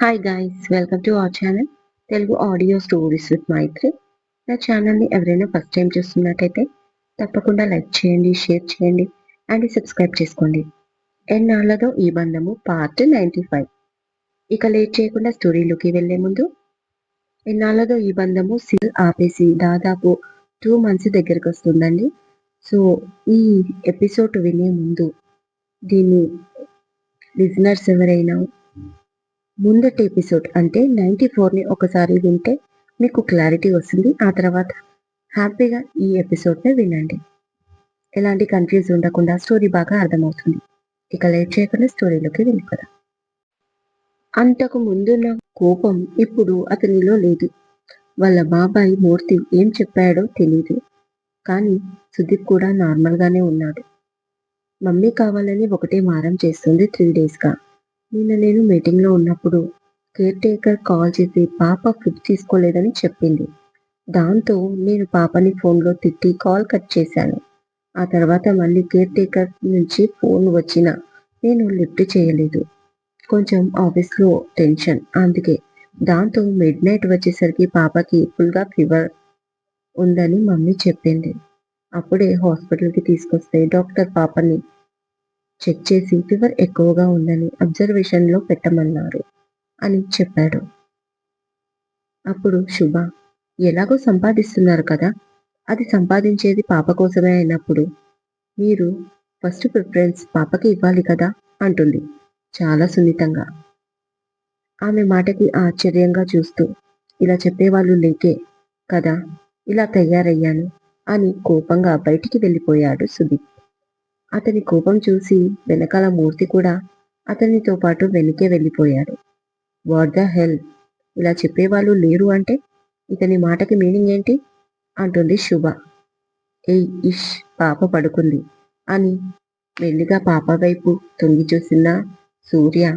Hi guys, welcome to our channel Telugu audio stories with Maitri. నా ఛానల్ని ఎవరైనా ఫస్ట్ టైం చూస్తున్నట్టయితే తప్పకుండా లైక్ చేయండి, షేర్ చేయండి అండ్ సబ్స్క్రైబ్ చేసుకోండి. ఎన్నాళ్ళదో ఈ బంధము పార్ట్ 95. ఇక లేట్ చేయకుండా స్టోరీలోకి వెళ్లే ముందు, ఎన్నాళ్ళదో ఈ బంధము సీరియల్ ఆపేసి దాదాపు 2 months దగ్గరికి వస్తుందండి. సో ఈ ఎపిసోడ్ వినే ముందు దీన్ని లిజనర్స్ ఎవరైనా ముందటి ఎపిసోడ్ అంటే 94ని ఒకసారి వింటే మీకు క్లారిటీ వస్తుంది. ఆ తర్వాత హ్యాపీగా ఈ ఎపిసోడ్ని వినండి. ఎలాంటి కన్ఫ్యూజ్ ఉండకుండా స్టోరీ బాగా అర్థమవుతుంది. ఇక లేట్ చేయకుండా స్టోరీలోకి వెళ్ళిపోదాం. అంతకు ముందున్న కోపం ఇప్పుడు అతనిలో లేదు. వాళ్ళ బాబాయ్ మూర్తి ఏం చెప్పాడో తెలీదు, కానీ సుదీప్ కూడా నార్మల్గానే ఉన్నాడు. మమ్మీ కావాలని ఒకటే మారం చేస్తుంది 3 daysగా. నిన్న నేను మీటింగ్లో ఉన్నప్పుడు కేర్ టేకర్ కాల్ చేసి పాప ఫుడ్ తీసుకోలేదని చెప్పింది. దాంతో నేను పాపని ఫోన్లో తిట్టి కాల్ కట్ చేశాను. ఆ తర్వాత మళ్ళీ కేర్ టేకర్ నుంచి ఫోన్ వచ్చినా నేను లిఫ్ట్ చేయలేదు. కొంచెం ఆఫీస్లో టెన్షన్ అందుకే. దాంతో మిడ్ నైట్ వచ్చేసరికి పాపకి ఫుల్గా ఫీవర్ ఉందని మమ్మీ చెప్పింది. అప్పుడే హాస్పిటల్కి తీసుకొస్తే డాక్టర్ పాపని చెక్ చేసి ఫీవర్ ఎక్కువగా ఉందని అబ్జర్వేషన్లో పెట్టమన్నారు అని చెప్పాడు. అప్పుడు శుభ, ఎలాగో సంపాదిస్తున్నారు కదా, అది సంపాదించేది పాప కోసమే అయినప్పుడు మీరు ఫస్ట్ ప్రిఫరెన్స్ పాపకి ఇవ్వాలి కదా అంటుంది చాలా సున్నితంగా. ఆమె మాటకి ఆశ్చర్యంగా చూస్తూ, ఇలా చెప్పేవాళ్ళు లేకే కదా ఇలా తయారయ్యాను అని కోపంగా బయటికి వెళ్ళిపోయాడు సుదీప్. అతని కోపం చూసి వెనకాల మూర్తి కూడా అతనితో పాటు వెనకే వెళ్ళిపోయాడు. వాట్ ద హెల్, ఇలా చెప్పేవాళ్ళు లేరు అంటే ఇతని మాటకి మీనింగ్ ఏంటి అంటుంది శుభ. ఏయ్ ఇష్, పాప పడుకుంది అని మెల్లిగా పాప వైపు తొంగి చూసిన సూర్య,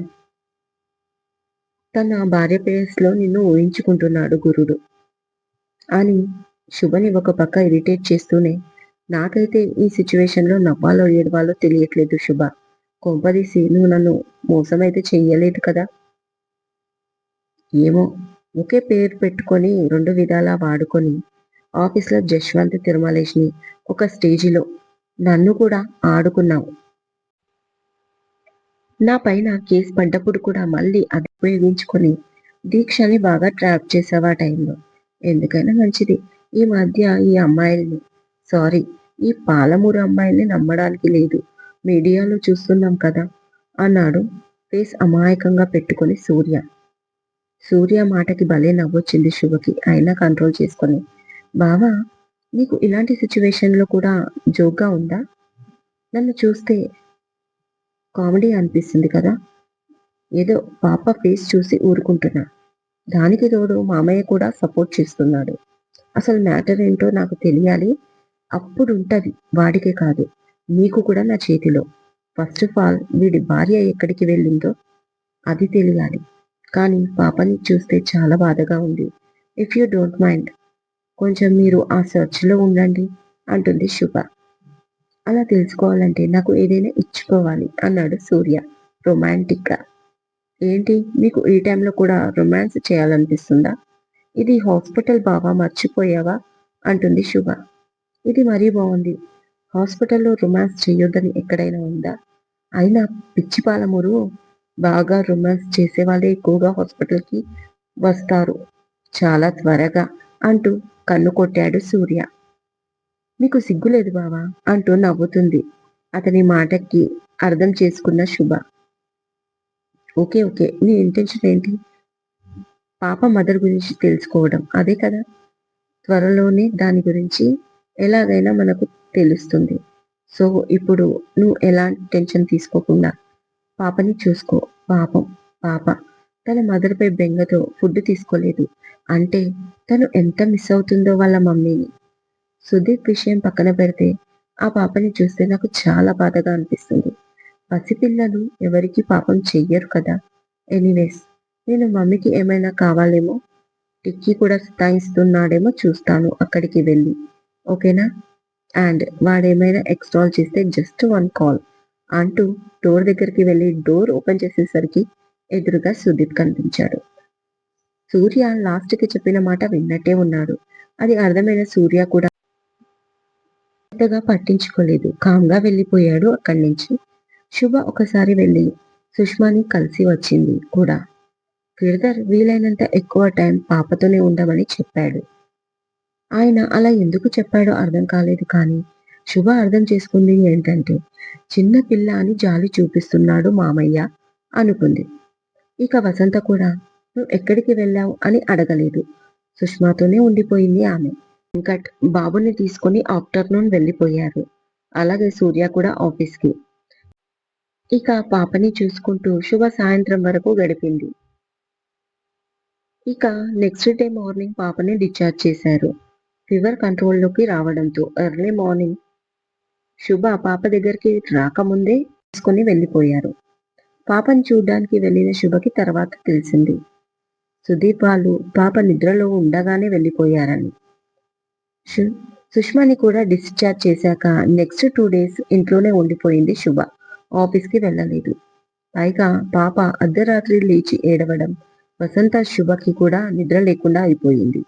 తన భార్య ప్లేస్లో నిన్ను ఊహించుకుంటున్నాడు గురుడు అని శుభని ఒక పక్క ఇరిటేట్ చేస్తూనే, నాకైతే ఈ సిచ్యువేషన్లో నవ్వాలో ఏడవాలో తెలియట్లేదు శుభ. కొంపదీసి నువ్వు నన్ను మోసమైతే చెయ్యలేదు కదా. ఏమో, ఒకే పేరు పెట్టుకొని 2 విధాలా వాడుకొని ఆఫీస్లో జశ్వంత్ తిరుమలేష్ని ఒక స్టేజిలో నన్ను కూడా ఆడుకున్నావు. నా పైన కేసు పడ్డప్పుడు కూడా మళ్ళీ అది ఉపయోగించుకొని దీక్షని బాగా ట్రాప్ చేసావు ఆ టైంలో. ఎందుకైనా మంచిది, ఈ మధ్య ఈ అమ్మాయిల్ని, సారీ, ఈ పాలమూరు అమ్మాయిల్ని నమ్మడానికి లేదు, మీడియాలో చూస్తున్నాం కదా అన్నాడు ఫేస్ అమాయకంగా పెట్టుకొని సూర్య. సూర్య మాటకి భలే నవ్వొచ్చింది శుభకి. అయినా కంట్రోల్ చేసుకొని, బావా నీకు ఇలాంటి సిచ్యువేషన్లో కూడా జోక్గా ఉందా? నన్ను చూస్తే కామెడీ అనిపిస్తుంది కదా. ఏదో పాప ఫేస్ చూసి ఊరుకుంటున్నా, దానికి తోడు మామయ్య కూడా సపోర్ట్ చేస్తున్నాడు. అసలు మ్యాటర్ ఏంటో నాకు తెలియాలి. అప్పుడుంటది వాడికే కాదు నీకు కూడా నా చేతిలో. ఫస్ట్ ఆఫ్ ఆల్ వీడి భార్య ఎక్కడికి వెళ్ళిందో అది తెలియాలి. కానీ పాపని చూస్తే చాలా బాధగా ఉంది. ఇఫ్ యూ డోంట్ మైండ్ కొంచెం మీరు ఆ సెర్చ్లో ఉండండి అంటుంది శుభ. అలా తెలుసుకోవాలంటే నాకు ఏదైనా ఇచ్చుకోవాలి అన్నాడు సూర్య రొమాంటిక్గా. ఏంటి, మీకు ఈ టైంలో కూడా రొమాన్స్ చేయాలనిపిస్తుందా? ఇది హాస్పిటల్ బావా, మర్చిపోయావా అంటుంది శుభ. ఇది మరీ బాగుంది. హాస్పిటల్లో రొమాన్స్ చేయొద్దని ఎక్కడైనా ఉందా? అయినా పిచ్చి పాలమూరు, బాగా రొమాన్స్ చేసే వాళ్ళే ఎక్కువగా హాస్పిటల్కి వస్తారు చాలా త్వరగా అంటూ కన్ను కొట్టాడు సూర్య. మీకు సిగ్గులేదు బావా అంటూ నవ్వుతుంది అతని మాటకి అర్థం చేసుకున్న శుభ. ఓకే ఓకే, నీ ఇంటెన్షన్ ఏంటి? పాప మదర్ గురించి తెలుసుకోవడం, అదే కదా. త్వరలోనే దాని గురించి ఎలాగైనా మనకు తెలుస్తుంది. సో ఇప్పుడు నువ్వు ఎలాంటి టెన్షన్ తీసుకోకుండా పాపని చూసుకో. పాపం పాప తన మదర్పై బెంగతో ఫుడ్ తీసుకోలేదు అంటే తను ఎంత మిస్ అవుతుందో వాళ్ళ మమ్మీని. సుదీప్ విషయం పక్కన పెడితే ఆ పాపని చూస్తే నాకు చాలా బాధగా అనిపిస్తుంది. పసిపిల్లలు ఎవరికి పాపం చెయ్యరు కదా. ఎనీవేస్, నేను మమ్మీకి ఏమైనా కావాలేమో, టిక్కీ కూడా సతాయిస్తున్నాడేమో చూస్తాను అక్కడికి వెళ్ళి, ఓకేనా? అండ్ వాడేమైనా ఎక్స్ట్రాల్ చేస్తే జస్ట్ 1 call అంటూ డోర్ దగ్గరికి వెళ్ళి డోర్ ఓపెన్ చేసేసరికి ఎదురుగా సుదీప్ కనిపించాడు. సూర్య లాస్ట్‌కి చెప్పిన మాట విన్నట్టే ఉన్నాడు. అది అర్థమైన సూర్య కూడా పెద్దగా పట్టించుకోలేదు. కామ్‌గా వెళ్ళిపోయాడు అక్కడ్నించి. శుభ ఒకసారి వెళ్లి సుష్మాని కలిసి వచ్చింది కూడా. గిరిధర్ వీలైనంత ఎక్కువ టైం పాపతోనే ఉండమని చెప్పాడు. ఆయన అలా ఎందుకు చెప్పాడో అర్థం కాలేదు కానీ, శుభ అర్థం చేసుకుంది ఏంటంటే, చిన్న పిల్ల అని జాలి చూపిస్తున్నాడు మామయ్య అనుకుంది. ఇక వసంత కూడా "నువ్వు ఎక్కడికి వెళ్ళావు" అని అడగలేదు. సుష్మాతోనే ఉండిపోయింది ఆమె. వెంకట్ బాబుని తీసుకొని ఆఫ్టర్‌నూన్ వెళ్ళిపోయారు. అలాగే సూర్య కూడా ఆఫీస్‌కి. ఇక పాపని చూసుకుంటూ శుభ సాయంత్రం వరకు గడిపింది. ఇక నెక్స్ట్ డే మార్నింగ్ పాపని డిశ్చార్జ్ చేశారు. ఫీవర్ కంట్రోల్‌లోకి రావడంతో ఎర్లీ మార్నింగ్ శుభ పాప దగ్గరికి రాకముందే తీసుకొని వెళ్ళిపోయారు. పాపని చూడ్డానికి వెళ్ళిన శుభకి తర్వాత తెలిసింది. సుదీప్ వాళ్ళు పాప నిద్రలో ఉండగానే వెళ్ళిపోయారని. సు సుష్మాని కూడా డిశ్చార్జ్ చేశాక నెక్స్ట్ 2 డేస్ ఇంట్లోనే ఉండిపోయింది శుభ. ఆఫీస్‌కి వెళ్ళలేదు. పైగా పాప అర్ధరాత్రి లేచి ఏడవడం, వసంత శుభకి కూడా నిద్ర లేకుండా అయిపోయింది.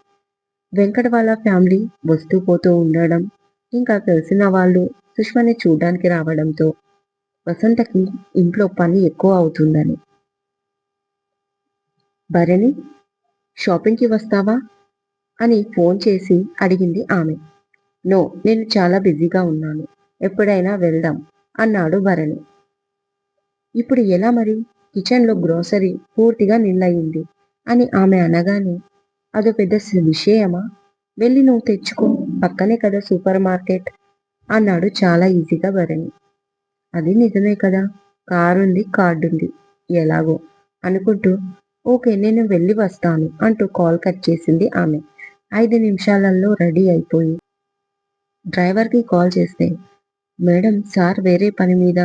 వెంకట్ వాళ్ళ ఫ్యామిలీ వస్తూ పోతూ ఉండడం, ఇంకా తెలిసిన వాళ్ళు సుష్మని చూడ్డానికి రావడంతో వసంతకి ఇంట్లో పని ఎక్కువ అవుతుందని. భరణి, షాపింగ్‌కి వస్తావా? అని ఫోన్ చేసి అడిగింది ఆమె. నో, నేను చాలా బిజీగా ఉన్నాను. ఎప్పుడైనా వెళ్దాం అన్నాడు భరణి. ఇప్పుడు ఎలా మరి? కిచెన్‌లో గ్రోసరీ పూర్తిగా నిల్లయింది అని ఆమె అనగానే అదో పెద్ద విషయమా? వెళ్ళి నువ్వు తెచ్చుకో. పక్కనే కదా సూపర్ మార్కెట్ అన్నాడు చాలా ఈజీగా భరణి. అది నిజమే కదా! కారుంది, కార్డుంది. ఎలాగో అనుకుంటూ ఓకే నేను వెళ్ళి వస్తాను అంటూ కాల్ కట్ చేసింది ఆమె. 5 నిమిషాలలో రెడీ అయిపోయి డ్రైవర్‌కి కాల్ చేస్తే మేడం సార్ వేరే పని మీద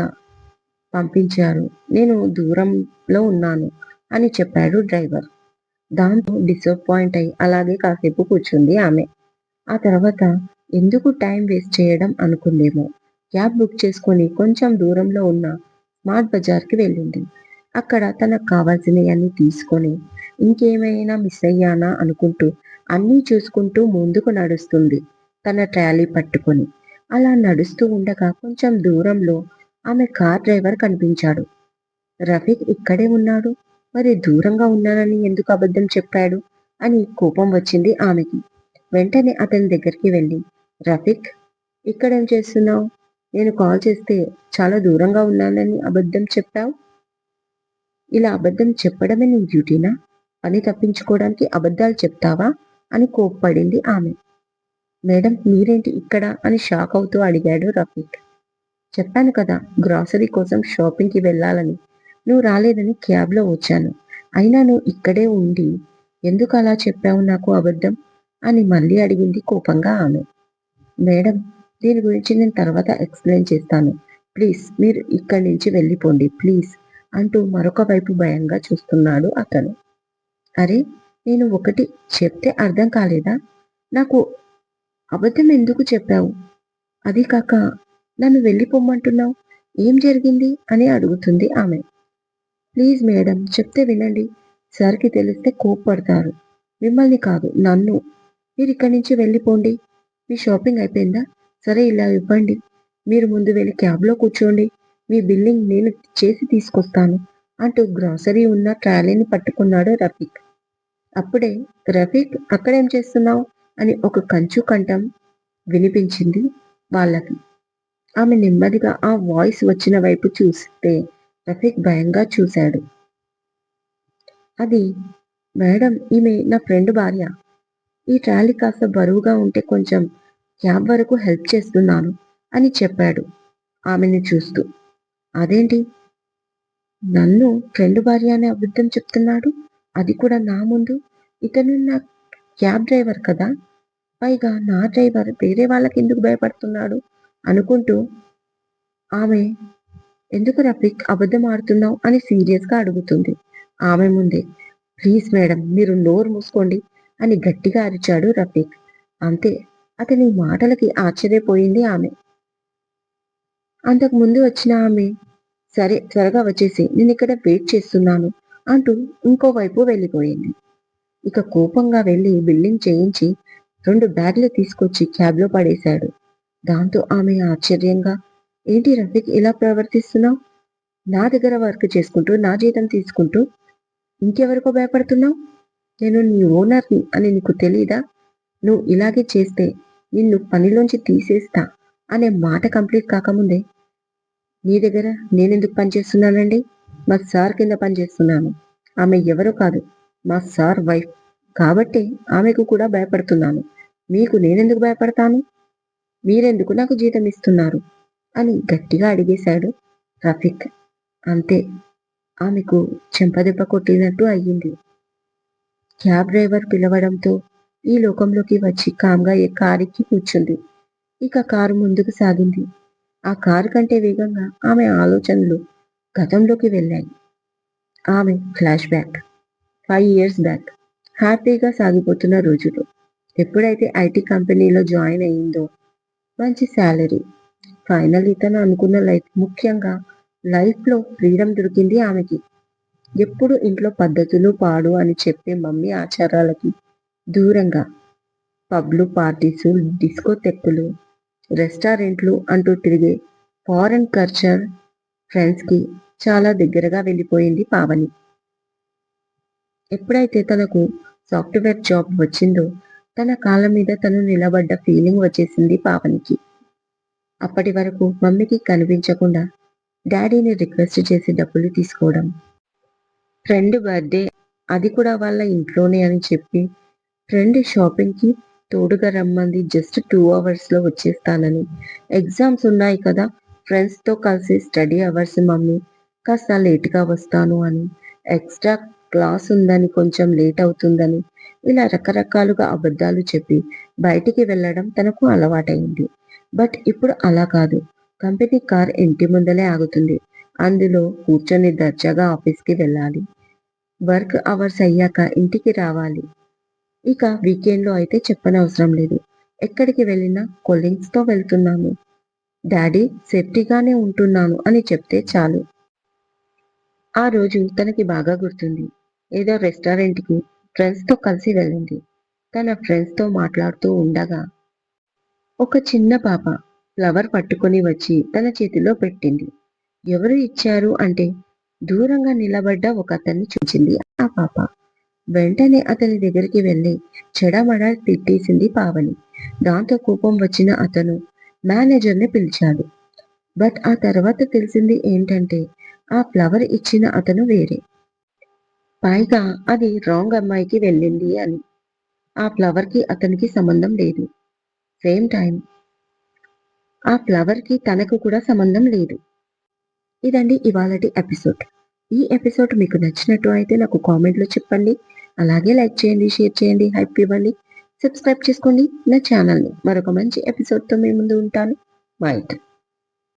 పంపించారు. నేను దూరంలో ఉన్నాను అని చెప్పాడు డ్రైవర్. దాంతో డిసప్పాయింట్ అయి అలాగే కాసేపు కూర్చుంది ఆమె. ఆ తర్వాత ఎందుకు టైం వేస్ట్ చేయడం అనుకుందేమో. క్యాబ్ బుక్ చేసుకొని కొంచెం దూరంలో ఉన్న స్మార్ట్ బజార్‌కి వెళ్ళింది. అక్కడ తనకు కావాల్సినయన్నీ తీసుకొని ఇంకేమైనా మిస్ అయ్యానా అనుకుంటూ అన్నీ చూసుకుంటూ ముందుకు నడుస్తుంది తన ట్రాలీ పట్టుకొని. అలా నడుస్తూ ఉండగా కొంచెం దూరంలో ఆమె కార్ డ్రైవర్ కనిపించాడు. రఫీక్ ఇక్కడే ఉన్నాడు. మరి దూరంగా ఉన్నానని ఎందుకు అబద్ధం చెప్పాడు అని కోపం వచ్చింది ఆమెకి. వెంటనే అతని దగ్గరికి వెళ్ళి రఫీక్, ఇక్కడేం చేస్తున్నావు? నేను కాల్ చేస్తే చాలా దూరంగా ఉన్నానని అబద్ధం చెప్పావు. ఇలా అబద్ధం చెప్పడమే నీ డ్యూటీనా? పని తప్పించుకోవడానికి అబద్ధాలు చెప్తావా? అని కోప్పడింది ఆమె. మేడం మీరేంటి ఇక్కడ అని షాక్ అవుతూ అడిగాడు రఫీక్. చెప్పాను కదా గ్రాసరీ కోసం షాపింగ్‌కి వెళ్ళాలని. నువ్వు రాలేదని క్యాబ్‌లో వచ్చాను. అయినా నువ్వు ఇక్కడే ఉండి ఎందుకు అలా చెప్పావు నాకు అబద్ధం? అని మళ్ళీ అడిగింది కోపంగా ఆమె. మేడం దీని గురించి నేను తర్వాత ఎక్స్‌ప్లెయిన్ చేస్తాను. ప్లీజ్ మీరు ఇక్కడి నుంచి వెళ్ళిపోండి ప్లీజ్ అంటూ మరొక వైపు భయంగా చూస్తున్నాడు అతను. అరే! నేను ఒకటి చెప్తే అర్థం కాలేదా? నాకు అబద్ధం ఎందుకు చెప్పావు? అదీ కాక నన్ను వెళ్ళిపొమ్మంటున్నావు. ఏం జరిగింది? అని అడుగుతుంది ఆమె. ప్లీజ్ మేడం చెప్తే వినండి. సార్‌కి తెలిస్తే కోప్పడతారు. మిమ్మల్ని కాదు నన్ను. మీరిక్కడి నుంచి వెళ్ళిపోండి. మీ షాపింగ్ అయిపోయిందా? సరే ఇలా ఇవ్వండి. మీరు ముందు వెళ్ళి క్యాబ్‌లో కూర్చోండి. మీ బిల్లింగ్ నేను చేసి తీసుకొస్తాను అంటూ గ్రోసరీ ఉన్న ట్రాలీని పట్టుకున్నాడు రఫీక్. అప్పుడే రఫీక్ అక్కడేం చేస్తున్నావు? అని ఒక కంచు కంఠం వినిపించింది వాళ్ళకి. ఆమె నెమ్మదిగా ఆ వాయిస్ వచ్చిన వైపు చూస్తే రఫీక్ భయంగా చూశాడు. అది మేడం ఈమె నా ఫ్రెండ్ భార్య. ఈ ట్రాలీ కాస్త బరువుగా ఉంటే కొంచెం క్యాబ్ వరకు హెల్ప్ చేస్తున్నాను అని చెప్పాడు ఆమెని చూస్తూ. అదేంటి నన్ను ఫ్రెండ్ భార్య అని అబద్ధం చెప్తున్నాడు? అది కూడా నా ముందు? ఇతను నా క్యాబ్ డ్రైవర్ కదా! పైగా నా డ్రైవర్ వేరే వాళ్ళకెందుకు భయపడుతున్నాడు? అనుకుంటూ ఆమె ఎందుకు రఫీక్ అబద్ధం ఆడుతున్నావు అని సీరియస్‌గా అడుగుతుంది. ఆమె ముందే. ప్లీజ్ మేడం మీరు నోరు మూసుకోండి అని గట్టిగా అరిచాడు రఫీక్. అంతే అతని మాటలకి ఆశ్చర్యపోయింది ఆమె. అంతకు ముందు వచ్చిన ఆమె సరే త్వరగా వచ్చేసేయ్ నేనిక్కడ వెయిట్ చేస్తున్నాను అంటూ ఇంకోవైపు వెళ్ళిపోయింది. ఇక కోపంగా వెళ్ళి బిల్లింగ్ చేయించి 2 బ్యాగులు తీసుకొచ్చి క్యాబ్‌లో పడేశాడు. దాంతో ఆమె ఆశ్చర్యంగా, "ఏంటి రఫీక్ ఇలా ప్రవర్తిస్తున్నావు? నా దగ్గర వర్క్ చేసుకుంటూ, నా జీతం తీసుకుంటూ ఇంకెవరికో భయపడుతున్నావు? నేను నీ ఓనర్‌ని అని నీకు తెలీదా? నువ్వు ఇలాగే చేస్తే నిన్ను పనిలోంచి తీసేస్తా" అనే మాట కంప్లీట్ కాకముందే, "నీ దగ్గర నేనెందుకు పనిచేస్తున్నానండి? మా సార్ కింద పనిచేస్తున్నాను. ఆమె ఎవరో కాదు, మా సార్ వైఫ్. కాబట్టే ఆమెకు కూడా భయపడుతున్నాను. మీకు నేనెందుకు భయపడతాను? మీరెందుకు నాకు జీతం ఇస్తున్నారు?" అని గట్టిగా అడిగేశాడు రఫీక్. అంతే, ఆమెకు చెంపదెబ్బ కొట్టినట్టు అయ్యింది. క్యాబ్ డ్రైవర్ పిలవడంతో ఈ లోకంలోకి వచ్చి కామ్‌గా కారెక్కి కూర్చుంది. ఇక కారు ముందుకు సాగింది. ఆ కారు కంటే వేగంగా ఆమె ఆలోచనలు గతంలోకి వెళ్ళాయి. ఆమె ఫ్లాష్ బ్యాక్. 5 years back. హ్యాపీగా సాగిపోతున్న రోజులు. ఎప్పుడైతే ఐటీ కంపెనీలో జాయిన్ అయిందో, మంచి సాలరీ. ఫైనల్లీ తను అనుకున్న లైఫ్, ముఖ్యంగా లైఫ్‌లో ఫ్రీడమ్ దొరికింది ఆమెకి. ఎప్పుడు ఇంట్లో పద్ధతులు పాడు అని చెప్పే మమ్మీ ఆచారాలకి దూరంగా పబ్‌లు, పార్టీసు, డిస్కోథెక్కులు, రెస్టారెంట్లు అంటూ తిరిగే ఫారెన్ కల్చర్ ఫ్రెండ్స్‌కి చాలా దగ్గరగా వెళ్ళిపోయింది పావని. ఎప్పుడైతే తనకు సాఫ్ట్‌వేర్ జాబ్ వచ్చిందో, తన కాళ్ళ మీద తను నిలబడ్డ ఫీలింగ్ వచ్చేసింది పావనికి. అప్పటి వరకు మమ్మీకి కనిపించకుండా డ్యాడీని రిక్వెస్ట్ చేసి డబ్బులు తీసుకోవడం, ఫ్రెండ్ బర్త్‌డే, అది కూడా వాళ్ళ ఇంట్లోనే అని చెప్పి ఫ్రెండ్ షాపింగ్‌కి తోడుగా రమ్మంది. జస్ట్ 2 అవర్స్‌లో వచ్చేస్తానని. ఎగ్జామ్స్ ఉన్నాయి కదా! ఫ్రెండ్స్‌తో కలిసి స్టడీ అవర్స్ మమ్మీ, కాస్త లేట్‌గా వస్తాను అని. ఎక్స్‌ట్రా క్లాస్ ఉందని కొంచెం లేట్ అవుతుందని. ఇలా రకరకాలుగా అబద్ధాలు చెప్పి బయటికి వెళ్ళడం తనకు అలవాటయింది. బట్ ఇప్పుడు అలా కాదు. కంపెనీ కార్ ఇంటి ముందలే ఆగుతుంది. అందులో కూర్చొని దర్జాగా ఆఫీస్‌కి వెళ్ళాలి. వర్క్ అవర్స్ అయ్యాక ఇంటికి రావాలి. ఇక వీకెండ్‌లో అయితే చెప్పనవసరం లేదు. ఎక్కడికి వెళ్ళినా కొలీగ్స్‌తో వెళ్తున్నాను. డ్యాడీ సేఫ్టీగానే ఉంటున్నాను అని చెప్తే చాలు. ఆ రోజు తనకి బాగా గుర్తుంది. ఏదో రెస్టారెంట్‌కి ఫ్రెండ్స్‌తో కలిసి వెళ్ళింది. తన ఫ్రెండ్స్‌తో మాట్లాడుతూ ఉండగా ఒక చిన్న పాప ఫ్లవర్ పట్టుకొని వచ్చి తన చేతిలో పెట్టింది. ఎవరు ఇచ్చారు అంటే దూరంగా నిలబడ్డ ఒకతన్ని చూచింది ఆ పాప. వెంటనే అతని దగ్గరికి వెళ్ళి చెడమడ తిట్టేసింది పావని. దాంతో కోపం వచ్చిన అతను మేనేజర్‌ని పిలిచాడు. బట్ ఆ తర్వాత తెలిసింది ఏంటంటే ఆ ఫ్లవర్ ఇచ్చిన అతను వేరే. పైగా అది రాంగ్ అమ్మాయికి వెళ్ళింది అని. ఆ ఫ్లవర్‌కి అతనికి సంబంధం లేదు. సేమ్ టైమ్ ఆ ఫ్లవర్‌కి తనకు కూడా సంబంధం లేదు. ఇదండి ఇవాళటి ఎపిసోడ్. ఈ ఎపిసోడ్ మీకు నచ్చినట్టు అయితే నాకు కామెంట్‌లో చెప్పండి. అలాగే లైక్ చేయండి, షేర్ చేయండి, హైప్ ఇవ్వండి. సబ్స్క్రైబ్ చేసుకోండి నా ఛానల్‌ని. మరొక మంచి ఎపిసోడ్‌తో మీ ముందు ఉంటాను. బై.